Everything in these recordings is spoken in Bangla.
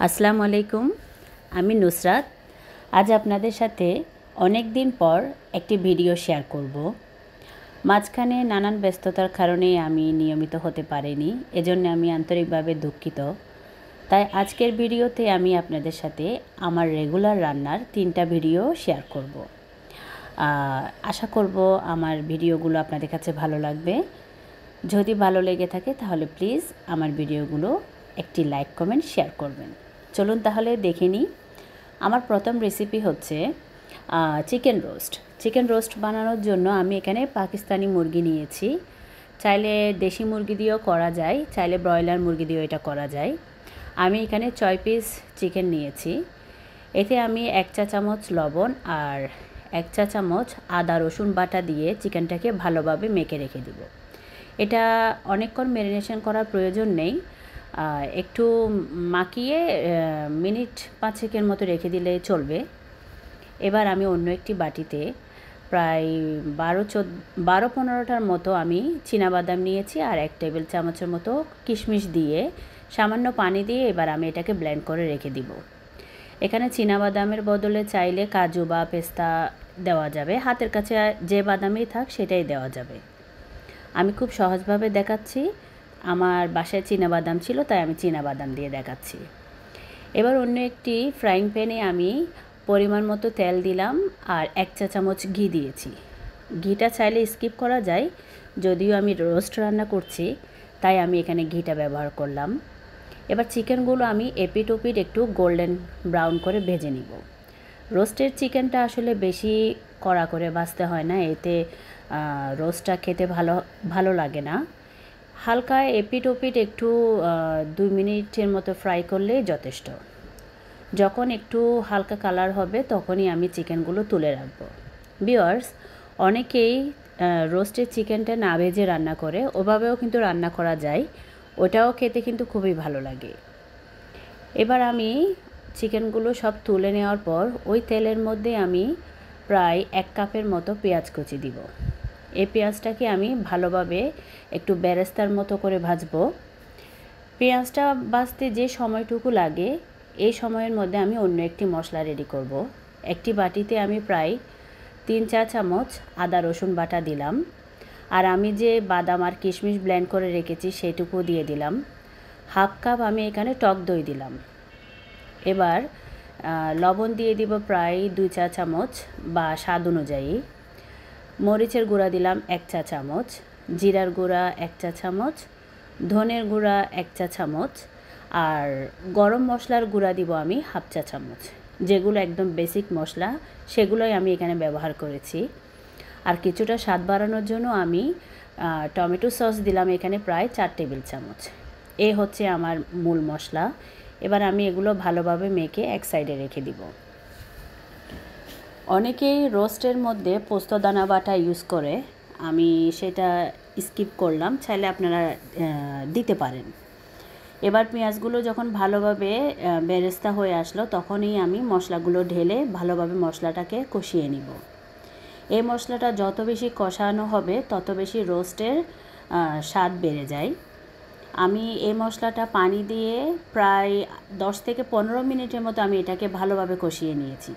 আসসালামু আলাইকুম, আমি নুসরাত। আজ আপনাদের সাথে অনেক দিন পর একটি ভিডিও শেয়ার করব। মাঝখানে নানান ব্যস্ততার কারণে আমি নিয়মিত হতে পারিনি, এজন্য আমি আন্তরিকভাবে দুঃখিত। তাই আজকের ভিডিওতে আমি আপনাদের সাথে আমার রেগুলার রান্নার 3টা ভিডিও শেয়ার করব। আশা করব আমার ভিডিওগুলো আপনাদের কাছে ভালো লাগবে। যদি ভালো লেগে থাকে তাহলে প্লিজ আমার ভিডিওগুলো একটি লাইক, কমেন্ট, শেয়ার করবেন। চলুন তাহলে দেখে নিই। আমার প্রথম রেসিপি হচ্ছে চিকেন রোস্ট। চিকেন রোস্ট বানানোর জন্য আমি এখানে পাকিস্তানি মুরগি নিয়েছি। চাইলে দেশি মুরগি দিয়েও করা যায়, চাইলে ব্রয়লার মুরগি দিয়েও এটা করা যায়। আমি এখানে 6 পিস চিকেন নিয়েছি। এতে আমি 1 চা চামচ লবণ আর 1 চা চামচ আদা রসুন বাটা দিয়ে চিকেনটাকে ভালোভাবে মেখে রেখে দিব। এটা অনেকক্ষণ ম্যারিনেশন করার প্রয়োজন নেই, একটু মাখিয়ে মিনিট 5-6 মতো রেখে দিলে চলবে। এবার আমি অন্য একটি বাটিতে প্রায় 12-15টার মতো আমি চীনাবাদাম নিয়েছি আর 1 টেবিল চামচের মতো কিশমিশ দিয়ে সামান্য পানি দিয়ে এবার আমি এটাকে ব্লেন্ড করে রেখে দিব। এখানে চীনাবাদামের বদলে চাইলে কাজু বা পেস্তা দেওয়া যাবে, হাতের কাছে যে বাদামই থাক সেটাই দেওয়া যাবে। আমি খুব সহজভাবে দেখাচ্ছি, আমার বাসায় চীনাবাদাম ছিল তাই আমি চীনাবাদাম দিয়ে দেখাচ্ছি। এবার অন্য একটি ফ্রাইং প্যানে আমি পরিমাণ মতো তেল দিলাম আর 1 চা চামচ ঘি দিয়েছি। ঘিটা চাইলে স্কিপ করা যায়, যদিও আমি রোস্ট রান্না করছি তাই আমি এখানে ঘিটা ব্যবহার করলাম। এবার চিকেনগুলো আমি এপিট ওপিট একটু গোল্ডেন ব্রাউন করে ভেজে নিব। রোস্টের চিকেনটা আসলে বেশি কড়া করে ভাজতে হয় না, এতে রোস্টটা খেতে ভালো লাগে না। হালকা এপিট ওপিট একটু 2 মিনিটের মতো ফ্রাই করলেই যথেষ্ট। যখন একটু হালকা কালার হবে তখনই আমি চিকেনগুলো তুলে রাখব। ভিউয়ার্স, অনেকেই রোস্টের চিকেনটা না ভেজে রান্না করে, ওভাবেও কিন্তু রান্না করা যায়, ওটাও খেতে কিন্তু খুবই ভালো লাগে। এবার আমি চিকেনগুলো সব তুলে নেওয়ার পর ওই তেলের মধ্যে আমি প্রায় 1 কাপের মতো পেঁয়াজ কুচি দিব। এই পেঁয়াজটাকে আমি ভালোভাবে একটু বেরেস্তার মতো করে ভাজবো। পেঁয়াজটা ভাজতে যে সময়টুকু লাগে এই সময়ের মধ্যে আমি অন্য একটি মশলা রেডি করব। একটি বাটিতে আমি প্রায় 3 চা চামচ আদা রসুন বাটা দিলাম আর আমি যে বাদাম আর কিশমিশ ব্লেন্ড করে রেখেছি সেটুকু দিয়ে দিলাম। হাফ কাপ আমি এখানে টক দই দিলাম। এবার লবণ দিয়ে দিব প্রায় 2 চা চামচ বা স্বাদ অনুযায়ী। মরিচের গুঁড়া দিলাম 1 চা চামচ, জিরার গুঁড়া 1 চা চামচ, ধনের গুঁড়া 1 চা চামচ আর গরম মশলার গুঁড়া দিব আমি হাফ চা চামচ। যেগুলো একদম বেসিক মশলা সেগুলোই আমি এখানে ব্যবহার করেছি। আর কিছুটা স্বাদ বাড়ানোর জন্য আমি টমেটো সস দিলাম এখানে প্রায় 4 টেবিল চামচ। এ হচ্ছে আমার মূল মশলা। এবার আমি এগুলো ভালোভাবে মেখে এক সাইডে রেখে দিব। অনেকেই রোস্টের মধ্যে পোস্তদানা বাটা ইউজ করে, আমি সেটা স্কিপ করলাম, চাইলে আপনারা দিতে পারেন। এবার পেঁয়াজগুলো যখন ভালোভাবে বেরেস্তা হয়ে আসলো তখনই আমি মশলাগুলো ঢেলে ভালোভাবে মশলাটাকে কষিয়ে নিব। এই মশলাটা যত বেশি কষানো হবে তত বেশি রোস্টের স্বাদ বেড়ে যায়। আমি এই মশলাটা পানি দিয়ে প্রায় 10 থেকে 15 মিনিটের মতো আমি এটাকে ভালোভাবে কষিয়ে নিয়েছি।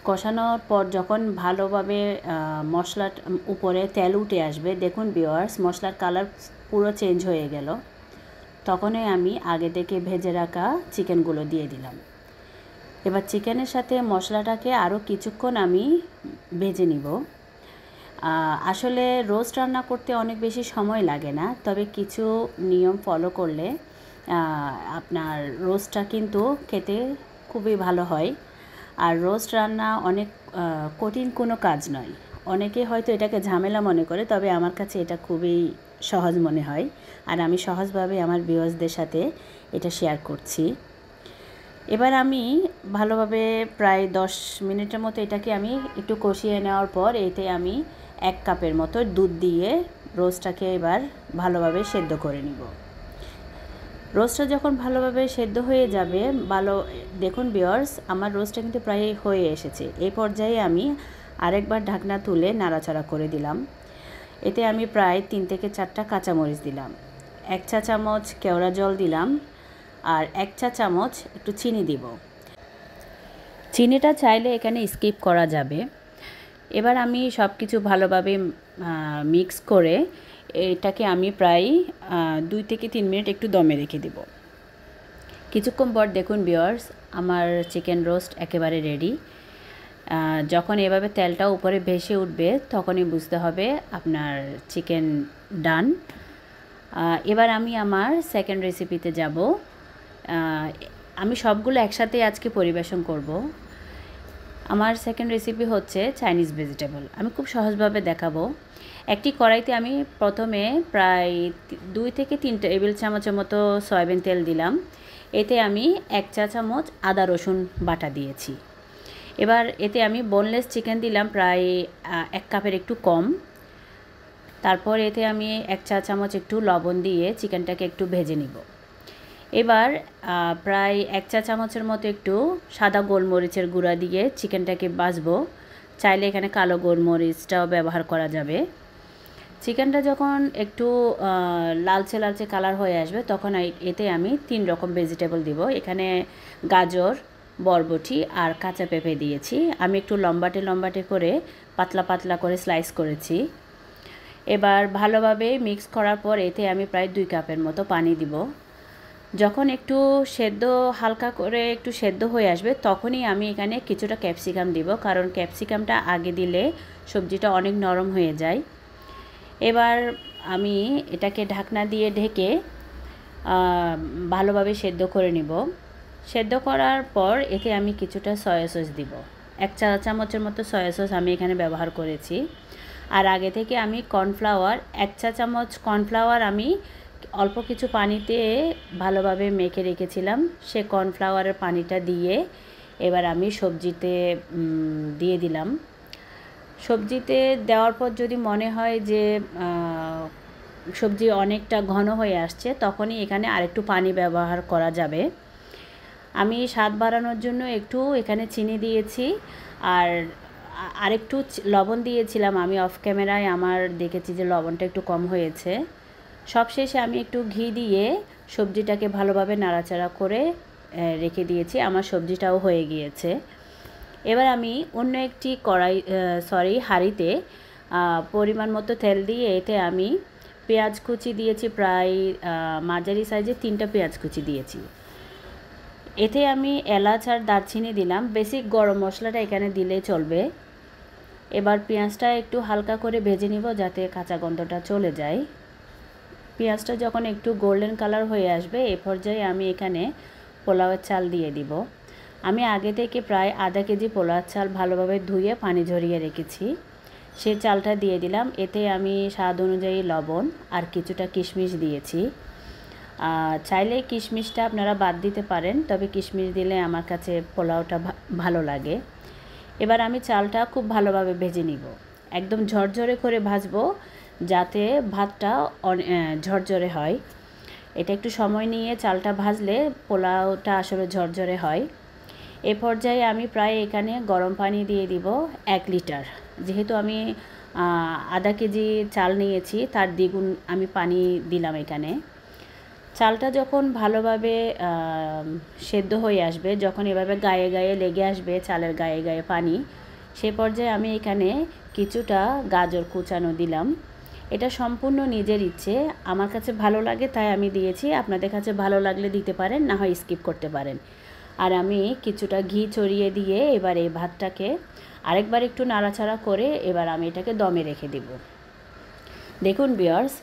কষানোর পর যখন ভালোভাবে মশলার উপরে তেল উঠে আসবে, দেখুন ভিউয়ার্স মশলার কালার পুরো চেঞ্জ হয়ে গেল, তখনই আমি আগে থেকে ভেজে রাখা চিকেনগুলো দিয়ে দিলাম। এবার চিকেনের সাথে মশলাটাকে আরও কিছুক্ষণ আমি ভেজে নিব। আসলে রোস্ট রান্না করতে অনেক বেশি সময় লাগে না, তবে কিছু নিয়ম ফলো করলে আপনার রোস্টটা কিন্তু খেতে খুবই ভালো হয়। আর রোস্ট রান্না অনেক কঠিন কোনো কাজ নয়। অনেকে হয়তো এটাকে ঝামেলা মনে করে, তবে আমার কাছে এটা খুবই সহজ মনে হয় আর আমি সহজভাবে আমার ভিউয়ার্সদের সাথে এটা শেয়ার করছি। এবার আমি ভালোভাবে প্রায় 10 মিনিটের মতো এটাকে আমি একটু কষিয়ে নেওয়ার পর এতে আমি 1 কাপের মতো দুধ দিয়ে রোস্টটাকে এবার ভালোভাবে সেদ্ধ করে নিব। রোস্টটা যখন ভালোভাবে সেদ্ধ হয়ে যাবে, দেখুন ভিউয়ার্স আমার রোস্টটা কিন্তু প্রায় হয়ে এসেছে। এই পর্যায়ে আমি আরেকবার ঢাকনা তুলে নাড়াচাড়া করে দিলাম। এতে আমি প্রায় 3 থেকে 4টা কাঁচামরিচ দিলাম, 1 চা চামচ কেওড়া জল দিলাম আর 1 চা চামচ একটু চিনি দিব। চিনিটা চাইলে এখানে স্কিপ করা যাবে। এবার আমি সব কিছু ভালোভাবে মিক্স করে এটাকে আমি প্রায় 2 থেকে 3 মিনিট একটু দমে রেখে দেব। কিছুক্ষণ পর দেখুন ভিউয়ার্স, আমার চিকেন রোস্ট একেবারে রেডি। যখন এভাবে তেলটা উপরে ভেসে উঠবে তখনই বুঝতে হবে আপনার চিকেন ডান। এবার আমি আমার সেকেন্ড রেসিপিতে যাব। আমি সবগুলো একসাথে আজকে পরিবেশন করব। আমার সেকেন্ড রেসিপি হচ্ছে চাইনিজ ভেজিটেবল। আমি খুব সহজভাবে দেখাবো। একটি কড়াইতে আমি প্রথমে প্রায় 2 থেকে 3 টেবিল চামচের মতো সয়াবিন তেল দিলাম। এতে আমি 1 চা চামচ আদা রসুন বাটা দিয়েছি। এবার এতে আমি বোনলেস চিকেন দিলাম প্রায় 1 কাপের একটু কম। তারপর এতে আমি 1 চা চামচ একটু লবণ দিয়ে চিকেনটাকে একটু ভেজে নিব। এবার প্রায় 1 চা চামচের মতো একটু সাদা গোলমরিচের গুঁড়া দিয়ে চিকেনটাকে ভাজবো। চাইলে এখানে কালো গোলমরিচটাও ব্যবহার করা যাবে। চিকেনটা যখন একটু লালচে লালচে কালার হয়ে আসবে তখন এতে আমি 3 রকম ভেজিটেবল দিব। এখানে গাজর, বরবটি আর কাঁচা পেঁপে দিয়েছি। আমি একটু লম্বাটে করে পাতলা পাতলা করে স্লাইস করেছি। এবার ভালোভাবে মিক্স করার পর এতে আমি প্রায় 2 কাপের মতো পানি দিব। যখন একটু সেদ্ধ হালকা করে একটু সেদ্ধ হয়ে আসবে তখনই আমি এখানে কিছুটা ক্যাপসিকাম দিব, কারণ ক্যাপসিকামটা আগে দিলে সবজিটা অনেক নরম হয়ে যায়। এবার আমি এটাকে ঢাকনা দিয়ে ঢেকে ভালোভাবে সেদ্ধ করে নিব। সেদ্ধ করার পর এতে আমি কিছুটা সয়া সস দিব। 1 চা চামচের মতো সয়া সস আমি এখানে ব্যবহার করেছি। আর আগে থেকে আমি কর্নফ্লাওয়ার 1 চা চামচ কর্নফ্লাওয়ার আমি অল্প কিছু পানিতে ভালোভাবে মেখে রেখেছিলাম। সে কর্নফ্লাওয়ারের পানিটা দিয়ে এবার আমি সবজিতে দিয়ে দিলাম। সবজিতে দেওয়ার পর যদি মনে হয় যে সবজি অনেকটা ঘন হয়ে আসছে তখনই এখানে আরেকটু পানি ব্যবহার করা যাবে। আমি স্বাদ বাড়ানোর জন্য একটু এখানে চিনি দিয়েছি আর আরেকটু লবণ দিয়েছিলাম। আমি অফ ক্যামেরায় আমার দেখেছি যে লবণটা একটু কম হয়েছে। সবশেষে আমি একটু ঘি দিয়ে সবজিটাকে ভালোভাবে নাড়াচাড়া করে রেখে দিয়েছি। আমার সবজিটাও হয়ে গিয়েছে। এবার আমি অন্য একটি হাঁড়িতে পরিমাণ মতো তেল দিয়ে এতে আমি পেঁয়াজ কুচি দিয়েছি, প্রায় মাঝারি সাইজে 3টা পেঁয়াজ কুচি দিয়েছি। এতে আমি এলাচ আর দারচিনি দিলাম। বেসিক গরম মশলাটা এখানে দিলেই চলবে। এবার পেঁয়াজটা একটু হালকা করে ভেজে নিব যাতে কাঁচা গন্ধটা চলে যায়। পেঁয়াজটা যখন একটু গোল্ডেন কালার হয়ে আসবে এই পর্যায়ে আমি এখানে পোলাওয়ের চাল দিয়ে দিব। আমি আগে থেকে প্রায় আধা কেজি পোলাওয়ের চাল ভালোভাবে ধুয়ে পানি ঝরিয়ে রেখেছি। সেই চালটা দিয়ে দিলাম। এতে আমি স্বাদ অনুযায়ী লবণ আর কিছুটা কিশমিশ দিয়েছি। চাইলে কিশমিশটা আপনারা বাদ দিতে পারেন, তবে কিশমিশ দিলে আমার কাছে পোলাওটা ভালো লাগে। এবার আমি চালটা খুব ভালোভাবে ভেজে নিব। একদম ঝরঝরে করে ভাজবো যাতে ভাতটা ঝরঝরে হয়। এটা একটু সময় নিয়ে চালটা ভাজলে পোলাওটা আসলে ঝরঝরে হয়। এ পর্যায়ে আমি প্রায় এখানে গরম পানি দিয়ে দিব 1 লিটার। যেহেতু আমি আধা কেজি চাল নিয়েছি তার দ্বিগুণ আমি পানি দিলাম এখানে। চালটা যখন ভালোভাবে সেদ্ধ হয়ে আসবে, যখন এভাবে গায়ে গায়ে লেগে আসবে চালের গায়ে গায়ে পানি, সে পর্যায়ে আমি এখানে কিছুটা গাজর কুচানো দিলাম। এটা সম্পূর্ণ নিজের ইচ্ছে, আমার কাছে ভালো লাগে তাই আমি দিয়েছি। আপনাদের কাছে ভালো লাগলে দিতে পারেন, না হয় স্কিপ করতে পারেন। আর আমি কিছুটা ঘি ছড়িয়ে দিয়ে এবার এই ভাতটাকে আরেকবার একটু নাড়াচাড়া করে এবার আমি এটাকে দমে রেখে দেব। দেখুন ভিউয়ার্স,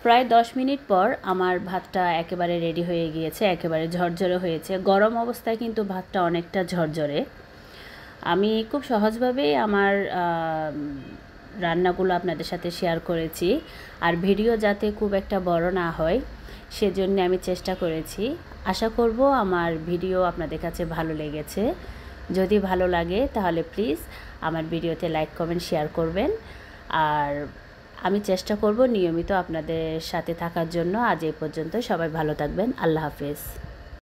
প্রায় 10 মিনিট পর আমার ভাতটা একেবারে রেডি হয়ে গিয়েছে, একেবারে ঝরঝরে হয়েছে। গরম অবস্থায় কিন্তু ভাতটা অনেকটা ঝরঝরে। আমি খুব সহজভাবেই আমার রান্নাগুলো আপনাদের সাথে শেয়ার করেছি। আর ভিডিও যাতে খুব একটা বড় না হয় সেজন্য আমি চেষ্টা করেছি। আশা করব আমার ভিডিও আপনাদের কাছে ভালো লেগেছে। যদি ভালো লাগে তাহলে প্লিজ আমার ভিডিওতে লাইক কমেন্ট শেয়ার করবেন। আর আমি চেষ্টা করব নিয়মিত আপনাদের সাথে থাকার জন্য। আজ এই পর্যন্ত, সবাই ভালো থাকবেন। আল্লাহ হাফেজ।